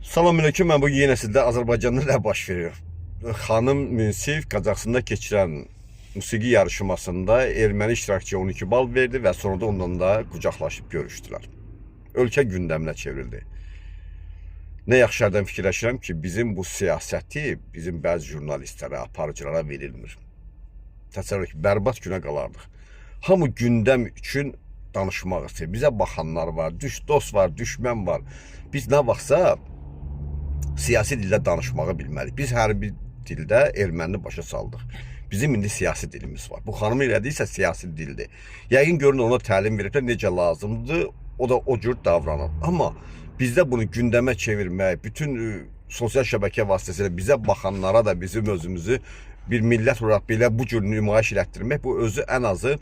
Salamünaleyküm, mən bugün yenə sizdə Azərbaycanda nə baş verir? Xanım Münsif Qazaxstanda keçirən musiqi yarışmasında erməni iştirakçıya 12 bal verdi və sonra da ondan da qucaqlaşıb görüşdülər. Ölkə gündəminə çevrildi. Nə yaxşı yerdən fikirləşirəm ki, bizim bu siyasəti bizim bəzi jurnalistlərə, aparıcılara verilmir. Təsəvvür ki, bərbad günə qalardıq. Hamı gündəm üçün danışmaq istəyir. Bizə baxanlar var, dost var, düşmən var. Biz nə vaxtsa siyasi dildə danışmağı bilməliyik. Biz hərbi dildə erməni başa saldıq. Bizim indi siyasi dilimiz var. Bu xanım elədiysə siyasi dildir. Yəqin görün ona təlim veriblər, necə lazımdır, o da o cür davranır. Amma bizdə bunu gündəmə çevirmək, bütün sosial şəbəkə vasitəsilə bizə baxanlara da bizim özümüzü bir millət olaraq belə bu cür nümayiş elətdirmək, bu özü ən azı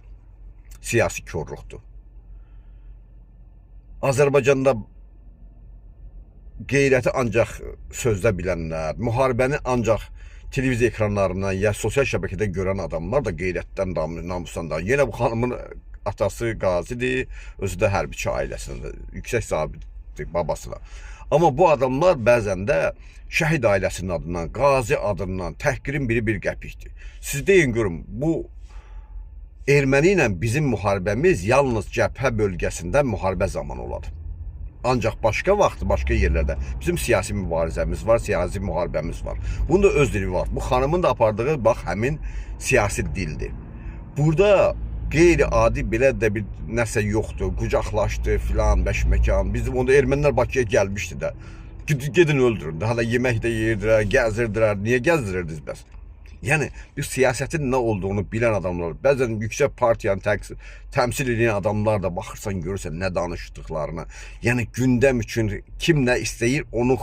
siyasi körlükdür. Azərbaycanda qeyrəti ancaq sözdə bilənlər, müharibəni ancaq televiziya ekranlarından ya sosial şəbəkədə görən adamlar da qeyrətdən, namusdan da. Yenə bu xanımın atası qazidir, özü də hərbiçi ailəsində, yüksək zabitdir babası da. Amma bu adamlar bəzən də şəhid ailəsinin adından, qazi adından təhqirin biri bir qəpikdir. Siz deyin görün, bu erməni ilə bizim müharibəmiz yalnız cəbhə bölgəsində müharibə zamanı oladı. Ancaq başqa vaxt, başqa yerlərdə bizim siyasi mübarizəmiz var, siyasi müharibəmiz var. Bunun da öz dili var. Bu xanımın da apardığı, bax, həmin siyasi dildir. Burada qeyri-adi belə də bir nəsə yoxdur, qucaqlaşdı filan, bəşməkan. Bizim onda ermənilər Bakıya gəlmişdi də. Gedin öldürün də, hala yemək də yeyirdilər, gəzdirdilər. Niyə gəzdirirdiniz bəs? Yəni, bir siyasətin nə olduğunu bilən adamlar, bəzən yüksək partiyanı təmsil edən adamlar da baxırsan, görürsən nə danışdıqlarına. Yəni, gündəm üçün kim nə istəyir, onu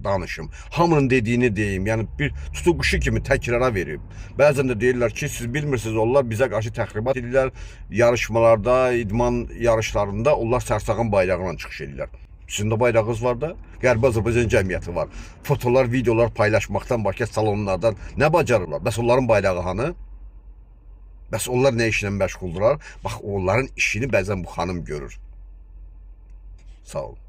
danışım. Hamının dediyini deyim, yəni bir tutuquşu kimi təkrara verib. Bəzən də deyirlər ki, siz bilmirsiniz, onlar bizə qarşı təxribat edirlər, yarışmalarda, idman yarışlarında onlar sərsağın bayrağıyla çıxış edirlər. Sizin də bayrağınız var da, Qərbi Azərbaycan cəmiyyəti var. Fotolar, videolar paylaşmaqdan, başqa salonlardan nə bacarırlar? Bəs onların bayrağı hanı? Bəs onlar nə işlə məşğuldurlar? Bax, onların işini bəzən bu xanım görür. Sağ olun.